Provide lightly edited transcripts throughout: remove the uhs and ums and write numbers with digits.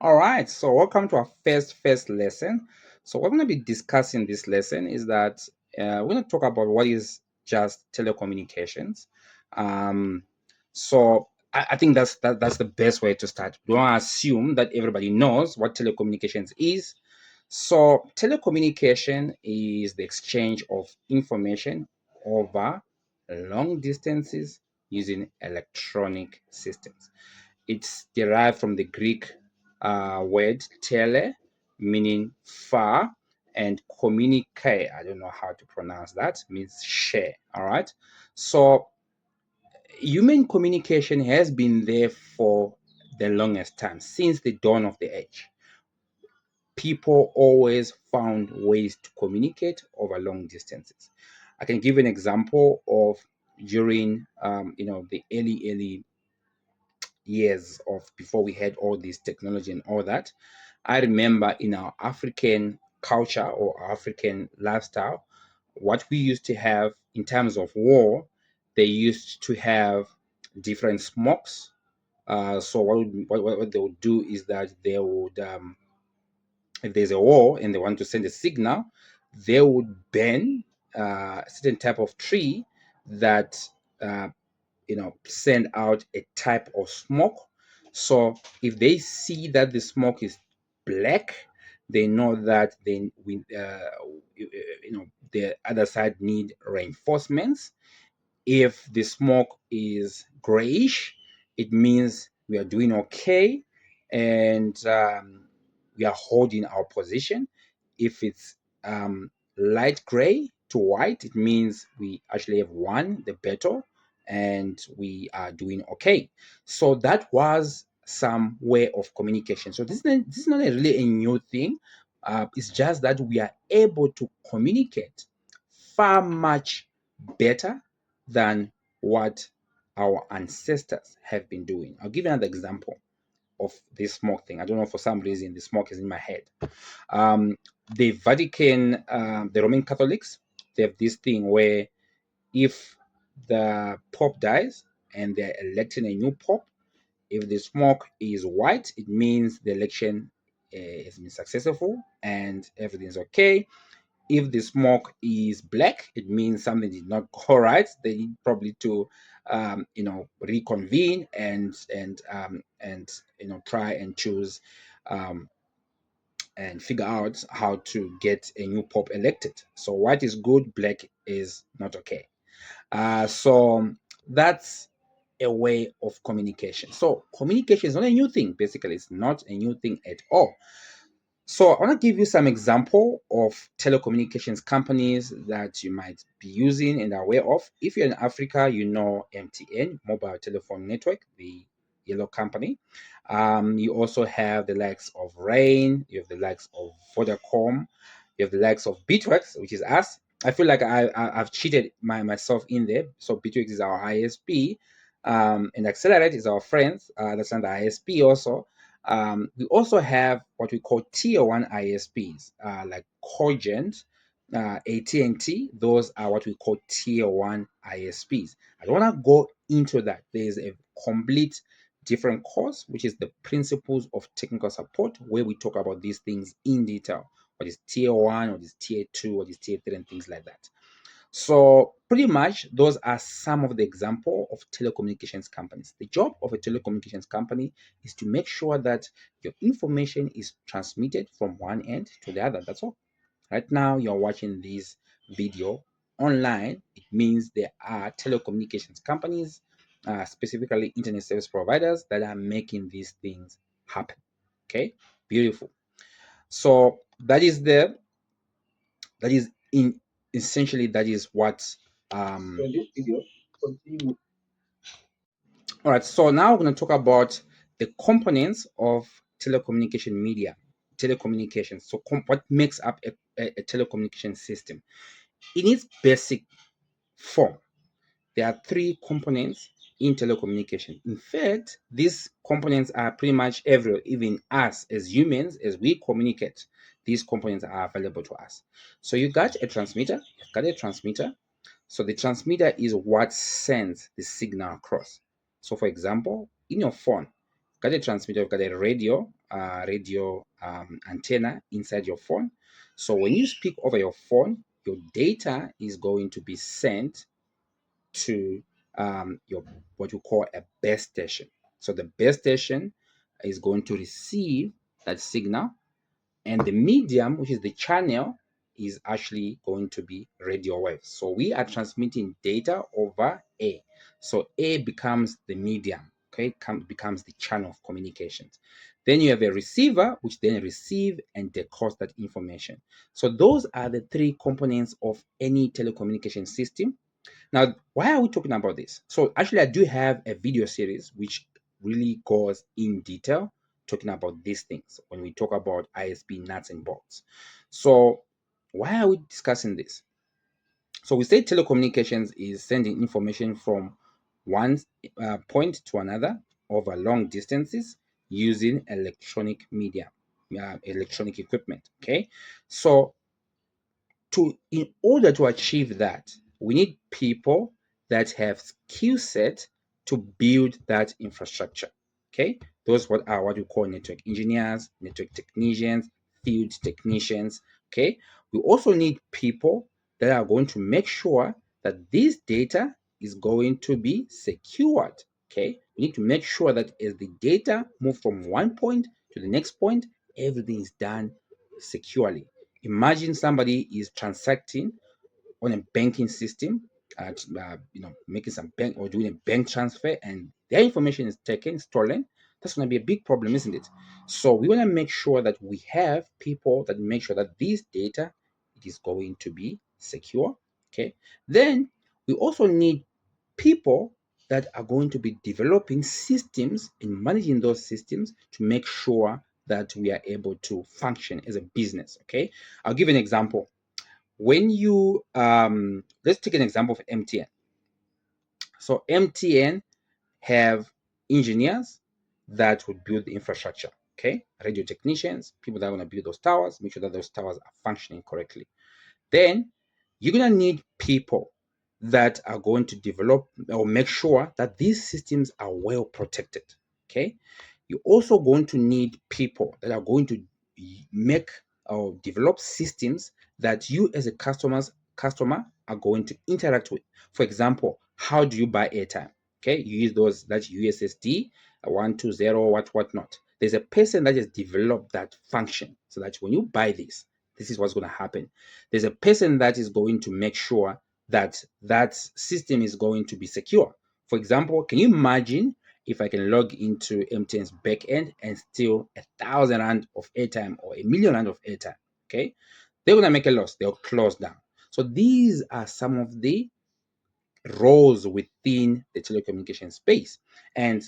All right, so welcome to our first lesson. So what we're going to be discussing this lesson is that we're going to talk about what is just telecommunications. Um, so I think that's the best way to start. We don't assume that everybody knows what telecommunications is. So telecommunication is the exchange of information over long distances using electronic systems. It's derived from the Greek word tele, meaning far, and communicare. I don't know how to pronounce that, means share. All right. So human communication has been there for the longest time, since the dawn of the age. People always found ways to communicate over long distances. I can give an example of during the early years of before we had all this technology and all that. I remember in our African culture or African lifestyle, what we used to have in terms of war, they used to have different smokes. So what they would do is that they would, if there's a war and they want to send a signal, they would burn a certain type of tree that uh, send out a type of smoke. So if they see that the smoke is black, they know that the other side need reinforcements. If the smoke is grayish, it means we are doing okay, and we are holding our position. If it's light gray to white, it means we actually have won the battle and we are doing okay. So that was some way of communication. So this is not really a new thing. It's just that we are able to communicate far much better than what our ancestors have been doing. I'll give you another example of this smoke thing. I don't know, for some reason, the smoke is in my head. Um, the Vatican, the Roman Catholics, they have this thing where if the Pope dies and they're electing a new Pope, if the smoke is white, it means the election has been successful and everything's okay. If the smoke is black, it means something did not go right. They need probably to, reconvene and try and choose um, and figure out how to get a new pope elected. So white is good, black is not okay. So that's a way of communication. So communication is not a new thing. Basically, it's not a new thing at all. So I want to give you some example of telecommunications companies that you might be using and are aware of. If you're in Africa, you know MTN, Mobile Telephone Network, the yellow company. You also have the likes of Rain, you have the likes of Vodacom, you have the likes of Bitworks, which is us. I feel like I've cheated myself in there. So Bitworks is our ISP, and Accelerate is our friends. That's under ISP also. We also have what we call tier one ISPs, like Cogent, AT&T. Those are what we call tier one ISPs. I don't want to go into that. There's a complete different course, which is the principles of technical support, where we talk about these things in detail. What is tier one, what is tier two, what is tier three, and things like that. So pretty much those are some of the example of telecommunications companies. The job of a telecommunications company is to make sure that your information is transmitted from one end to the other. That's all. Right now you're watching this video online. It means there are telecommunications companies, specifically internet service providers, that are making these things happen. Okay, beautiful. So that is in essentially that is what in this video continue. All right, so now we're going to talk about the components of telecommunication media, telecommunications. So what makes up a telecommunication system? In its basic form, there are three components in telecommunication. In fact, these components are pretty much everywhere. Even us as humans, as we communicate, these components are available to us. So you got a transmitter, you've got a transmitter. So the transmitter is what sends the signal across. So for example, in your phone, you've got a transmitter, you've got a radio, antenna inside your phone. So when you speak over your phone, your data is going to be sent to your what you call a base station. So the base station is going to receive that signal, and the medium, which is the channel, is actually going to be radio waves. So we are transmitting data over A. So A becomes the medium, okay, becomes the channel of communications. Then you have a receiver, which then receive and decodes that information. So those are the three components of any telecommunication system. Now, why are we talking about this? So actually, I do have a video series which really goes in detail talking about these things when we talk about ISP nuts and bolts. So why are we discussing this? So we say telecommunications is sending information from one point to another over long distances using electronic media, electronic equipment. Okay, so in order to achieve that, we need people that have skill set to build that infrastructure. Okay, those what we call network engineers, network technicians, field technicians. Okay, we also need people that are going to make sure that this data is going to be secured. Okay, we need to make sure that as the data move from one point to the next point, everything is done securely. Imagine somebody is transacting on a banking system, making some bank or doing a bank transfer, and their information is taken, stolen. That's going to be a big problem, isn't it? So we want to make sure that we have people that make sure that this data it is going to be secure. Okay. Then we also need people that are going to be developing systems and managing those systems to make sure that we are able to function as a business. Okay, I'll give an example. When you let's take an example of MTN. So MTN have engineers that would build the infrastructure. Okay, radio technicians, people that want to build those towers, make sure that those towers are functioning correctly. Then you're going to need people that are going to develop or make sure that these systems are well protected. Okay. You're also going to need people that are going to make or develop systems that you as a customer are going to interact with. For example, how do you buy airtime? Okay, you use those that's USSD 120 whatnot. There's a person that has developed that function so that when you buy this is what's going to happen. There's a person that is going to make sure that that system is going to be secure. For example, can you imagine if I can log into MTN's backend and steal 1,000 rand of airtime or 1,000,000 rand of airtime? Okay, they're gonna make a loss. They'll close down. So these are some of the roles within the telecommunication space, and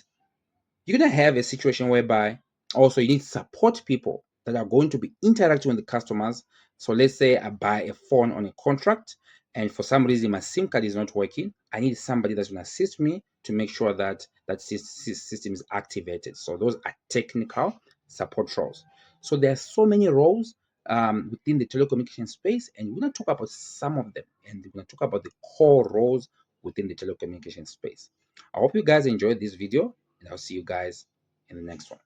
you're going to have a situation whereby also you need support people that are going to be interacting with the customers. So let's say I buy a phone on a contract, and for some reason my SIM card is not working. I need somebody that's going to assist me to make sure that that system is activated. So those are technical support roles. So there are so many roles within the telecommunication space, and we're going to talk about some of them, and we're going to talk about the core roles within the telecommunication space. I hope you guys enjoyed this video, and I'll see you guys in the next one.